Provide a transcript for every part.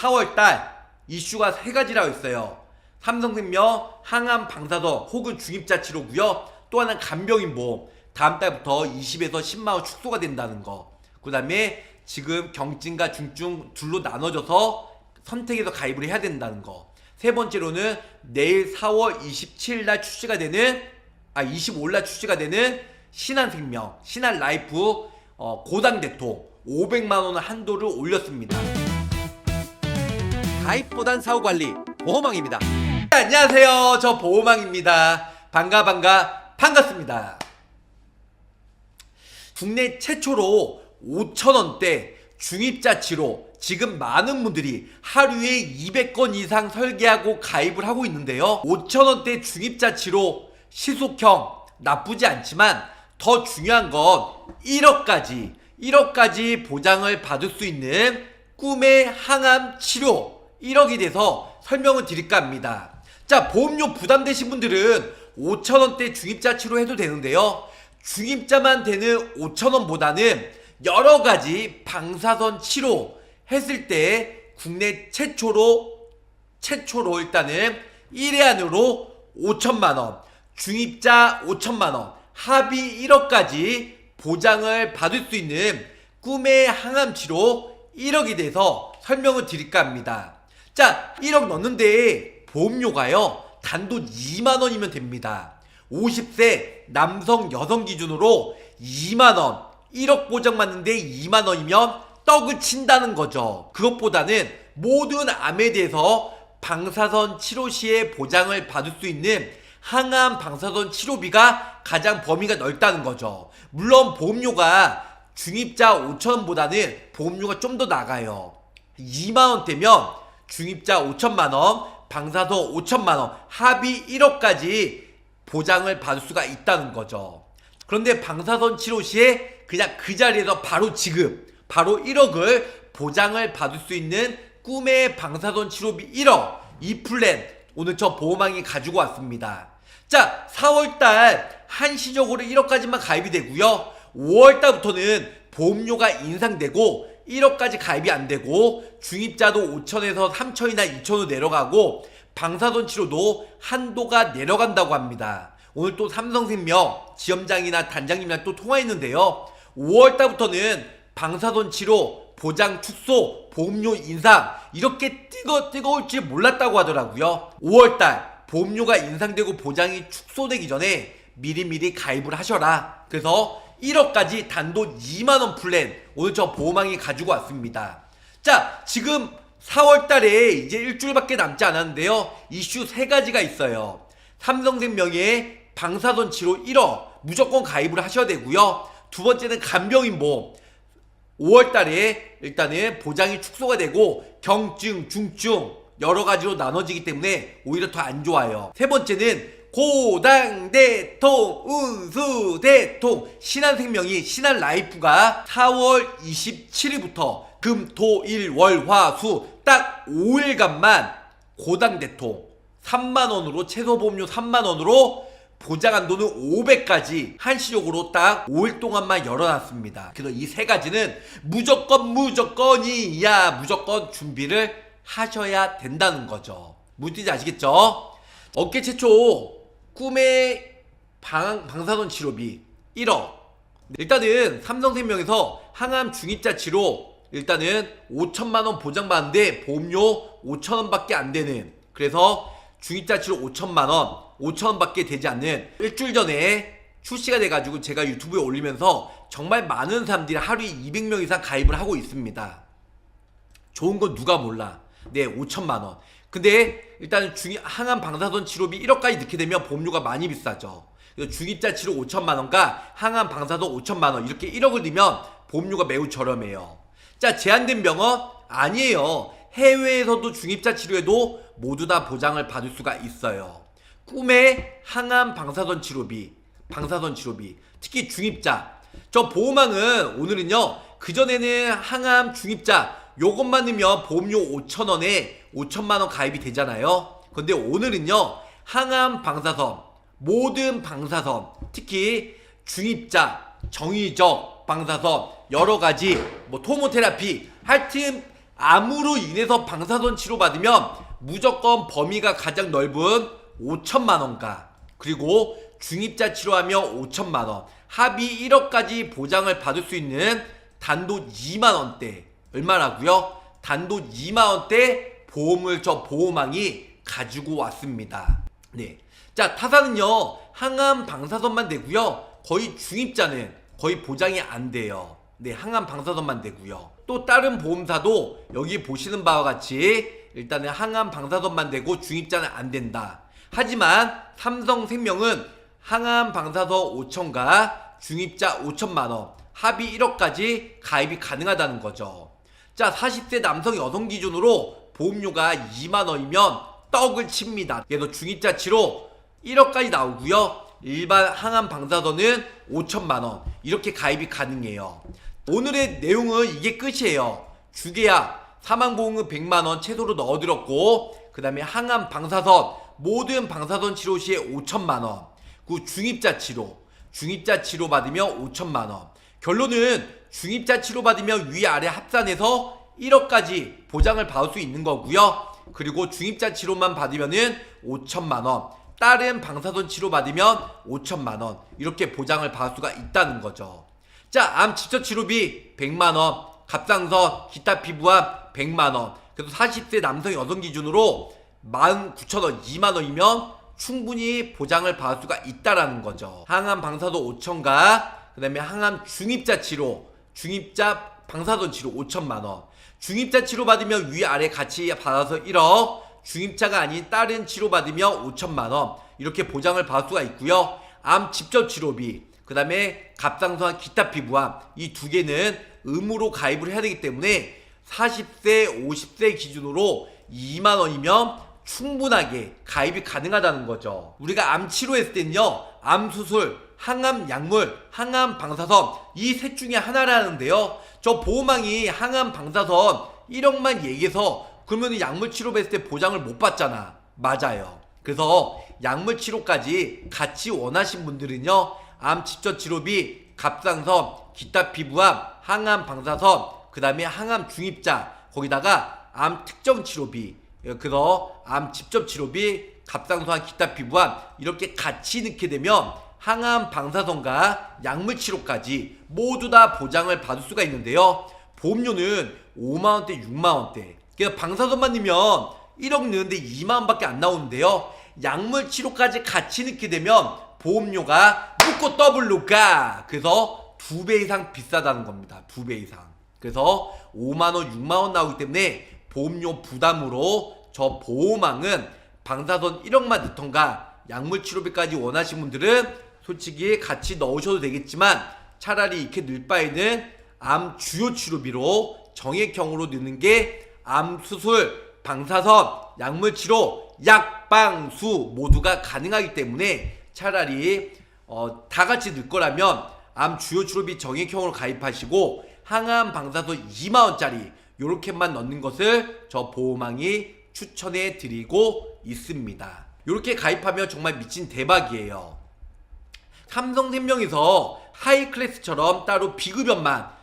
4월달 이슈가 3가지라고 있어요. 삼성생명 항암 방사선 혹은 중입자 치료고요. 또 하나는 간병인 보험. 다음 달부터 20에서 10만원 축소가 된다는 거. 그 다음에 지금 경증과 중증 둘로 나눠져서 선택해서 가입을 해야 된다는 거. 세 번째로는 내일 4월 27일 출시가 되는 25일날 출시가 되는 신한생명, 신한라이프 고당대통 500만원 한도를 올렸습니다. 가입보단 사후관리 보험왕입니다. 안녕하세요, 저 보험왕입니다. 반갑습니다. 국내 최초로 5,000원대 중입자 치료, 지금 많은 분들이 하루에 200건 이상 설계하고 가입을 하고 있는데요. 5,000원대 중입자 치료 시속형 나쁘지 않지만 더 중요한 건 1억까지 보장을 받을 수 있는 꿈의 항암 치료 1억이 돼서 설명을 드릴까 합니다. 자, 보험료 부담되신 분들은 5,000원대 중입자 치료 해도 되는데요. 중입자만 되는 5,000원보다는 여러가지 방사선 치료 했을 때 국내 최초로 일단은 1회 안으로 5천만원, 중입자 5천만원, 합의 1억까지 보장을 받을 수 있는 꿈의 항암 치료 1억이 돼서 설명을 드릴까 합니다. 자, 1억 넣는데 보험료가요 단돈 2만원이면 됩니다. 50세 남성 여성 기준으로 2만원, 1억 보장 받는데 2만원이면 떡을 친다는 거죠. 그것보다는 모든 암에 대해서 방사선 치료 시에 보장을 받을 수 있는 항암 방사선 치료비가 가장 범위가 넓다는 거죠. 물론 보험료가 중입자 5천원보다는 보험료가 좀 더 나가요. 2만원대면 중입자 5천만원, 방사선 5천만원, 합의 1억까지 보장을 받을 수가 있다는 거죠. 그런데 방사선 치료 시에 그냥 그 자리에서 바로 지금 바로 1억을 보장을 받을 수 있는 꿈의 방사선 치료비 1억, 이 플랜 오늘 저 보험왕이 가지고 왔습니다. 자, 4월달 한시적으로 1억까지만 가입이 되고요. 5월달부터는 보험료가 인상되고 1억까지 가입이 안되고 중입자도 5천에서 3천이나 2천으로 내려가고 방사선 치료도 한도가 내려간다고 합니다. 오늘 또 삼성생명 지점장이나 단장님이랑 또 통화했는데요. 5월달부터는 방사선 치료 보장 축소, 보험료 인상 이렇게 뜨거울 줄 몰랐다고 하더라고요. 5월달 보험료가 인상되고 보장이 축소되기 전에 미리 가입을 하셔라. 그래서 1억까지 단돈 2만원 플랜 오늘 저 보험왕이 가지고 왔습니다. 자, 지금 4월달에 이제 일주일밖에 남지 않았는데요. 이슈 3가지가 있어요. 삼성생명의 방사선 치료 1억 무조건 가입을 하셔야 되고요. 두 번째는 간병인 보험 5월달에 일단은 보장이 축소가 되고 경증, 중증 여러가지로 나눠지기 때문에 오히려 더 안 좋아요. 세 번째는 고당대통, 운수대통 신한생명이 신한라이프가 4월 27일부터 금, 토, 일, 월, 화, 수 딱 5일간만 고당대통 3만원으로 최소보험료 3만원으로 보장 한도는 500까지 한시적으로 딱 5일 동안만 열어놨습니다. 그래서 이 3가지는 무조건이야 무조건 준비를 하셔야 된다는 거죠. 무슨 뜻인지 아시겠죠? 업계 최초 꿈의 방사선 치료비 1억. 일단은 삼성생명에서 항암 중입자 치료 일단은 5천만원 보장받는데 보험료 5천원밖에 안되는, 그래서 중입자 치료 5천만원 5천원밖에 되지 않는 일주일 전에 출시가 돼가지고 제가 유튜브에 올리면서 정말 많은 사람들이 하루에 200명 이상 가입을 하고 있습니다. 좋은 건 누가 몰라. 네, 5천만원. 근데 일단 항암 방사선 치료비 1억까지 넣게 되면 보험료가 많이 비싸죠. 중입자 치료 5천만원과 항암 방사선 5천만원 이렇게 1억을 넣으면 보험료가 매우 저렴해요. 자, 제한된 병원 아니에요. 해외에서도 중입자 치료에도 모두 다 보장을 받을 수가 있어요. 꿈의 항암 방사선 치료비 특히 중입자, 저 보험왕은 오늘은요 그전에는 항암 중입자 요것만 넣으면 보험료 5천원에 5천만원 가입이 되잖아요. 근데 오늘은요 항암 방사선, 모든 방사선, 특히 중입자, 정의적 방사선, 여러가지 토모테라피, 하여튼 암으로 인해서 방사선 치료받으면 무조건 범위가 가장 넓은 5천만 원가, 그리고 중입자 치료하며 5천만 원, 합의 1억까지 보장을 받을 수 있는 단돈 2만 원대, 얼마라고요? 단돈 2만 원대 보험을 저 보호망이 가지고 왔습니다. 네. 자, 타사는요, 항암 방사선만 되고요. 거의 중입자는 거의 보장이 안 돼요. 네, 항암 방사선만 되고요. 또 다른 보험사도 여기 보시는 바와 같이 일단은 항암 방사선만 되고 중입자는 안 된다. 하지만 삼성생명은 항암 방사선 5천과 중입자 5천만 원, 합의 1억까지 가입이 가능하다는 거죠. 자, 40세 남성 여성 기준으로 보험료가 2만 원이면 떡을 칩니다. 그래서 중입자 치료 1억까지 나오고요. 일반 항암 방사선은 5천만 원, 이렇게 가입이 가능해요. 오늘의 내용은 이게 끝이에요. 주계약, 사망보험금 100만 원 최소로 넣어드렸고, 그 다음에 항암 방사선, 모든 방사선 치료 시에 5천만 원, 그 중입자 치료 받으면 5천만 원. 결론은 중입자 치료 받으면 위아래 합산해서 1억까지 보장을 받을 수 있는 거고요. 그리고 중입자 치료만 받으면은 5천만 원, 다른 방사선 치료 받으면 5천만 원, 이렇게 보장을 받을 수가 있다는 거죠. 자, 암 직접 치료비 100만 원, 갑상선, 기타 피부암 100만 원. 그래서 40세 남성 여성 기준으로 19,000원, 2만 원이면 충분히 보장을 받을 수가 있다라는 거죠. 항암 방사선 5천과 그 다음에 항암 중입자 치료, 중입자 방사선 치료 5천만 원. 중입자 치료 받으면 위아래 같이 받아서 1억, 중입자가 아닌 다른 치료 받으면 5천만 원, 이렇게 보장을 받을 수가 있고요. 암 직접 치료비, 그 다음에 갑상선, 기타 피부암, 이 두 개는 의무로 가입을 해야 되기 때문에 40세, 50세 기준으로 2만 원이면 충분하게 가입이 가능하다는 거죠. 우리가 암 치료했을 때는요, 암 수술, 항암 약물, 항암 방사선, 이 셋 중에 하나라는데요. 저 보호망이 항암 방사선 1억만 얘기해서 그러면 약물 치료 받을 때 보장을 못 받잖아. 맞아요. 그래서 약물 치료까지 같이 원하신 분들은요, 암 직접 치료비, 갑상선, 기타 피부암, 항암 방사선, 그 다음에 항암 중입자, 거기다가 암 특정 치료비, 그래서 암 직접 치료비, 갑상선, 기타 피부암, 이렇게 같이 넣게 되면 항암 방사선과 약물 치료까지 모두 다 보장을 받을 수가 있는데요. 보험료는 5만원대, 6만원대. 그래서 방사선만 넣으면 1억 넣는데 2만원밖에 안 나오는데요. 약물 치료까지 같이 넣게 되면 보험료가 묶고 더블로가, 그래서 2배 이상 비싸다는 겁니다. 2배 이상. 그래서 5만원, 6만원 나오기 때문에 보험료 부담으로 저 보호망은 방사선 1억만 넣던가 약물 치료비까지 원하시는 분들은 솔직히 같이 넣으셔도 되겠지만 차라리 이렇게 넣을 바에는 암 주요 치료비로 정액형으로 넣는 게 암 수술, 방사선, 약물 치료, 약방수 모두가 가능하기 때문에 차라리 다 같이 넣을 거라면 암 주요 치료비 정액형으로 가입하시고 항암 방사선 2만원짜리 요렇게만 넣는 것을 저 보호망이 추천해 드리고 있습니다. 요렇게 가입하면 정말 미친 대박이에요. 삼성생명에서 하이클래스처럼 따로 비급여만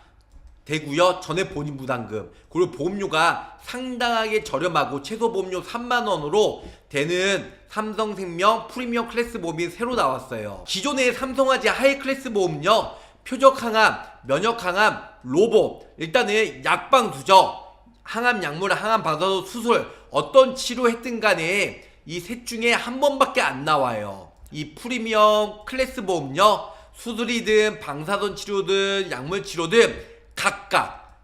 되고요. 전액 본인 부담금, 그리고 보험료가 상당하게 저렴하고 최소 보험료 3만원으로 되는 삼성생명 프리미엄 클래스 보험이 새로 나왔어요. 기존의 삼성화재 하이클래스 보험은요, 표적 항암, 면역 항암, 로보, 일단은 약방수죠. 항암 약물, 항암 방사선, 수술, 어떤 치료했든 간에 이 셋 중에 한 번밖에 안 나와요. 이 프리미엄 클래스 보험요, 수술이든 방사선 치료든 약물 치료든 각각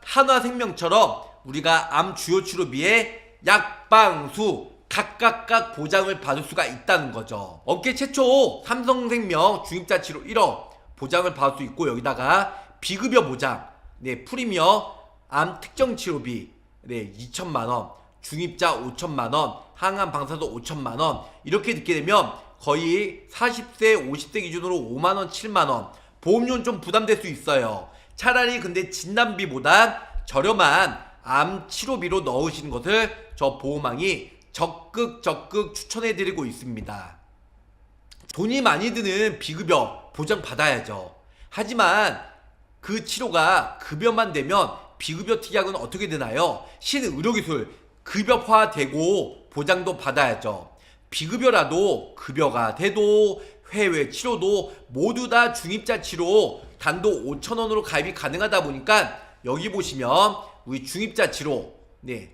한화생명처럼 우리가 암 주요 치료비에 약방수 각각 보장을 받을 수가 있다는 거죠. 업계 최초 삼성생명 중입자 치료 1억 보장을 받을 수 있고, 여기다가 비급여 보장, 네, 프리미엄 암 특정 치료비, 네, 2천만원, 중입자 5천만원, 항암 방사선 5천만원, 이렇게 듣게 되면 거의 40세 50세 기준으로 5만원 7만원, 보험료는 좀 부담될 수 있어요. 차라리 근데 진단비보다 저렴한 암 치료비로 넣으시는 것을 저 보호망이 적극 추천해드리고 있습니다. 돈이 많이 드는 비급여 보장 받아야죠. 하지만 그 치료가 급여만 되면 비급여 특약은 어떻게 되나요? 신의료기술 급여화되고 보장도 받아야죠. 비급여라도 급여가 돼도 해외 치료도 모두 다 중입자 치료 단도 5,000원으로 가입이 가능하다 보니까 여기 보시면 우리 중입자 치료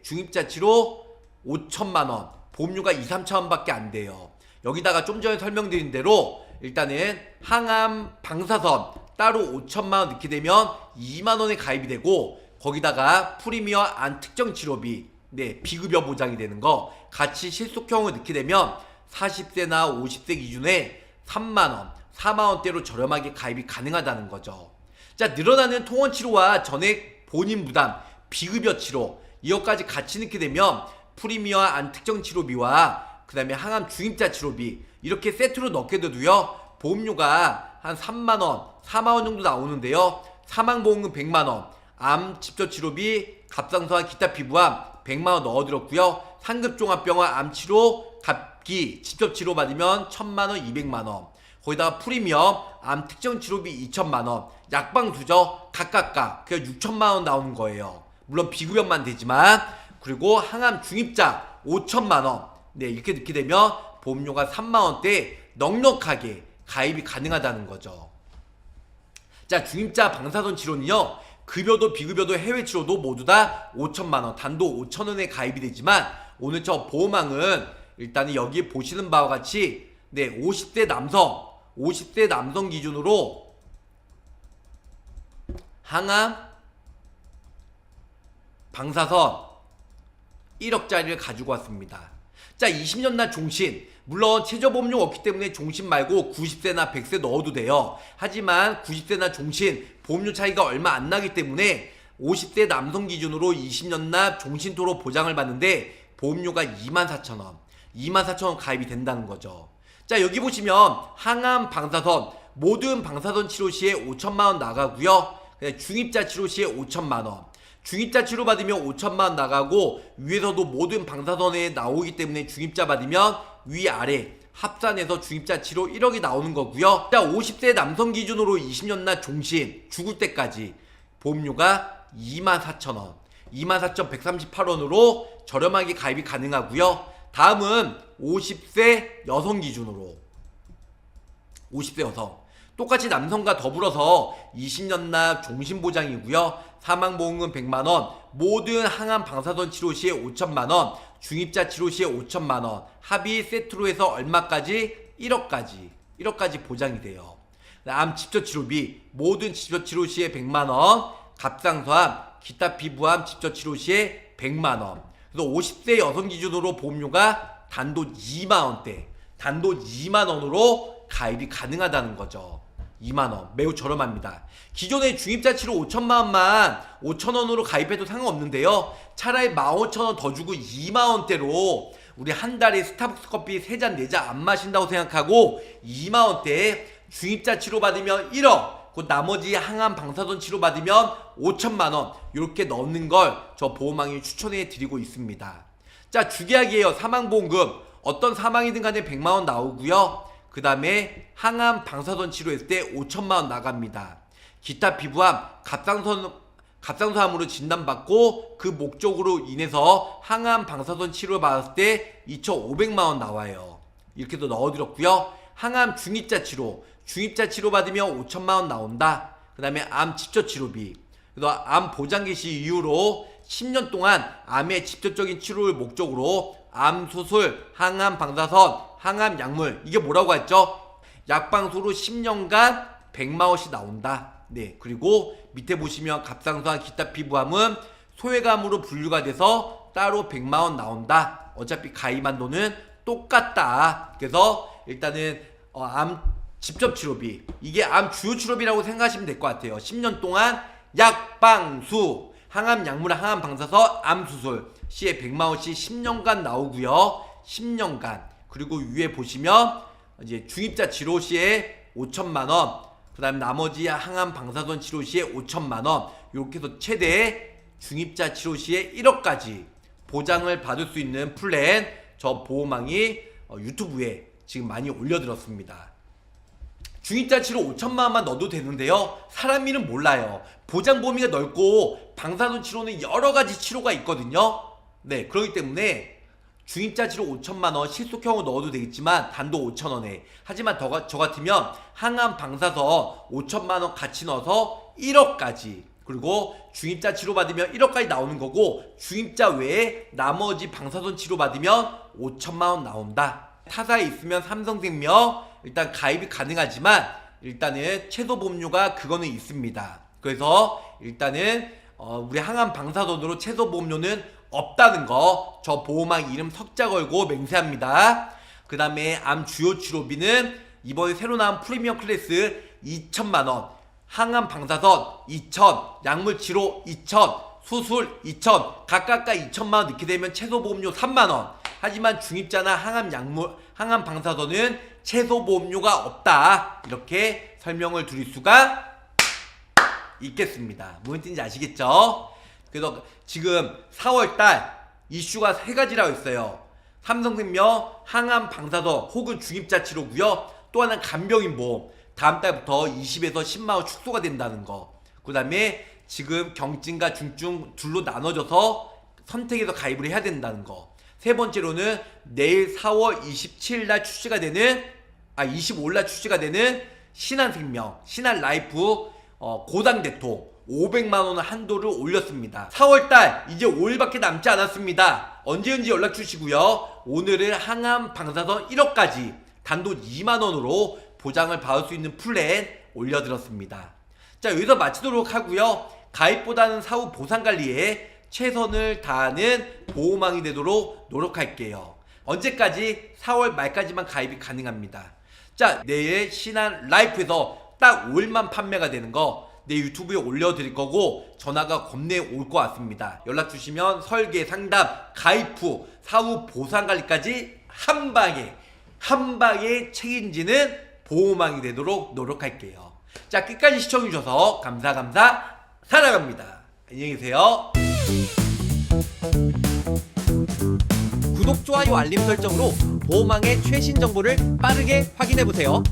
중입자 치료 5천만원 보험료가 2, 3천원 밖에 안 돼요. 여기다가 좀 전에 설명드린 대로 일단은 항암 방사선 따로 5천만원 넣게 되면 2만원에 가입이 되고 거기다가 프리미어 안 특정 치료비 비급여 보장이 되는 거 같이 실속형을 넣게 되면 40세나 50세 기준에 3만원, 4만원대로 저렴하게 가입이 가능하다는 거죠. 자, 늘어나는 통원 치료와 전액 본인 부담, 비급여 치료 이것까지 같이 넣게 되면 프리미어 안 특정 치료비와 그 다음에 항암 중입자 치료비 이렇게 세트로 넣게 돼도요 보험료가 한 3만원, 4만원 정도 나오는데요. 사망보험금 100만원, 암 집저치료비, 갑상선암 기타 피부암 100만원 넣어드렸고요. 상급종합병원 암치료, 갑기, 집접치료 받으면 1000만원, 200만원 거기다가 프리미엄, 암 특정치료비 2천만원, 약방수저 각각각 그냥 6천만원 나오는 거예요. 물론 비급여만 되지만 그리고 항암 중입자 5천만원 이렇게 넣게 되면 보험료가 3만원대 넉넉하게 가입이 가능하다는 거죠. 자, 중입자 방사선 치료는요 급여도 비급여도 해외 치료도 모두 다 5천만원 단도 5천원에 가입이 되지만 오늘 저 보험왕은 일단은 여기 보시는 바와 같이 50대 남성 기준으로 항암 방사선 1억짜리를 가지고 왔습니다. 자, 20년 날 종신 물론 최저보험료가 없기 때문에 종신 말고 90세나 100세 넣어도 돼요. 하지만 90세나 종신 보험료 차이가 얼마 안 나기 때문에 50대 남성 기준으로 20년 납 종신토로 보장을 받는데 보험료가 24,000원 24,000원 가입이 된다는 거죠. 자, 여기 보시면 항암 방사선 모든 방사선 치료 시에 5천만원 나가고요. 중입자 치료 시에 5천만원 중입자 치료 받으면 5천만원 나가고 위에서도 모든 방사선에 나오기 때문에 중입자 받으면 위아래 합산해서 중입자 치료 1억이 나오는 거고요. 자, 50세 남성 기준으로 20년 날 종신 죽을 때까지 보험료가 24,000원 24,138원으로 저렴하게 가입이 가능하고요. 다음은 50세 여성 기준으로 50세 여성 똑같이 남성과 더불어서 20년 납 종신보장이고요. 사망보험금 100만원 모든 항암 방사선 치료 시에 5천만원 중입자 치료 시에 5천만원 합의 세트로 해서 얼마까지? 1억까지 보장이 돼요. 암 집저치료비 모든 집저치료 시에 100만원 갑상선암 기타 피부암 집저치료 시에 100만원 그래서 50세 여성 기준으로 보험료가 단돈 2만원대 단돈 2만원으로 가입이 가능하다는 거죠. 2만원 매우 저렴합니다. 기존의 중입자 치료 5천만원만 5천원으로 가입해도 상관없는데요. 차라리 15,000원 더 주고 2만원대로 우리 한 달에 스타벅스 커피 3잔 4잔 안 마신다고 생각하고 2만원대에 중입자 치료 받으면 1억 그 나머지 항암 방사선 치료 받으면 5천만원 이렇게 넣는 걸 저 보험왕이 추천해 드리고 있습니다. 자, 주계약이에요. 사망보험금 어떤 사망이든 간에 100만원 나오고요. 그 다음에 항암 방사선 치료했을 때 5천만원 나갑니다. 기타 피부암 갑상선암으로 진단받고 그 목적으로 인해서 항암 방사선 치료를 받았을 때 2,500만원 나와요. 이렇게도 넣어드렸고요. 항암 중입자 치료 받으면 5천만원 나온다. 그 다음에 암 집저치료비 그래서 암 보장기 시 이후로 10년 동안 암의 직접적인 치료를 목적으로 암 수술, 항암 방사선, 항암 약물 이게 뭐라고 했죠? 약방수로 10년간 100만원씩 나온다. 그리고 밑에 보시면 갑상선암 기타 피부암은 소외감으로 분류가 돼서 따로 100만원 나온다. 어차피 가입한 돈은 똑같다. 그래서 일단은 암 집접치료비 이게 암 주요치료비라고 생각하시면 될 것 같아요. 10년 동안 약방수 항암 약물 항암 방사선 암수술 시에 100만원씩 10년간 나오고요. 10년간 그리고 위에 보시면 이제 중입자 치료 시에 5천만원 그 다음에 나머지 항암 방사선 치료 시에 5천만원 이렇게 해서 최대 중입자 치료 시에 1억까지 보장을 받을 수 있는 플랜 저 보험왕이 유튜브에 지금 많이 올려드렸습니다. 중입자 치료 5천만 원만 넣어도 되는데요. 사람 일은 몰라요. 보장 범위가 넓고 방사선 치료는 여러 가지 치료가 있거든요. 네, 그렇기 때문에 중입자 치료 5천만 원 실속형으로 넣어도 되겠지만 단도 5천 원에. 하지만 저 같으면 항암 방사선 5천만 원 같이 넣어서 1억까지. 그리고 중입자 치료 받으면 1억까지 나오는 거고, 중입자 외에 나머지 방사선 치료 받으면 5천만 원 나온다. 타사에 있으면 삼성생명 일단 가입이 가능하지만 일단은 최소 보험료가 그거는 있습니다. 그래서 일단은 우리 항암 방사선으로 최소 보험료는 없다는 거 저 보호막 이름 석자 걸고 맹세합니다. 그 다음에 암 주요 치료비는 이번에 새로 나온 프리미엄 클래스 2천만 원, 항암 방사선 2천, 약물 치료 2천, 수술 2천, 각각가 2천만 원 넣게 되면 최소 보험료 3만 원. 하지만 중입자나 항암 방사선은 최소 보험료가 없다. 이렇게 설명을 드릴 수가 있겠습니다. 무슨 뜻인지 아시겠죠? 그래서 지금 4월달 이슈가 3가지라고 했어요. 삼성생명 항암 방사선 혹은 중입자 치료고요. 또 하나는 간병인 보험. 다음 달부터 20에서 10만 원 축소가 된다는 거. 그 다음에 지금 경증과 중증 둘로 나눠져서 선택해서 가입을 해야 된다는 거. 세 번째로는 내일 4월 27일 날 출시가 되는 25일 날 출시가 되는 신한생명, 신한라이프 고당대통 500만 원을 한도를 올렸습니다. 4월달 이제 5일밖에 남지 않았습니다. 언제든지 연락 주시고요. 오늘은 항암 방사선 1억까지 단돈 2만 원으로 보장을 받을 수 있는 플랜 올려드렸습니다. 자, 여기서 마치도록 하고요. 가입보다는 사후 보상관리에 최선을 다하는 보호망이 되도록 노력할게요. 언제까지? 4월 말까지만 가입이 가능합니다. 자, 내일 신한라이프에서 딱 5일만 판매가 되는 거 내 유튜브에 올려드릴 거고, 전화가 겁내 올 것 같습니다. 연락 주시면 설계, 상담, 가입 후 사후 보상관리까지 한 방에 책임지는 보호망이 되도록 노력할게요. 자, 끝까지 시청해주셔서 감사 사랑합니다. 안녕히 계세요. 구독, 좋아요, 알림 설정으로 보호망의 최신 정보를 빠르게 확인해보세요.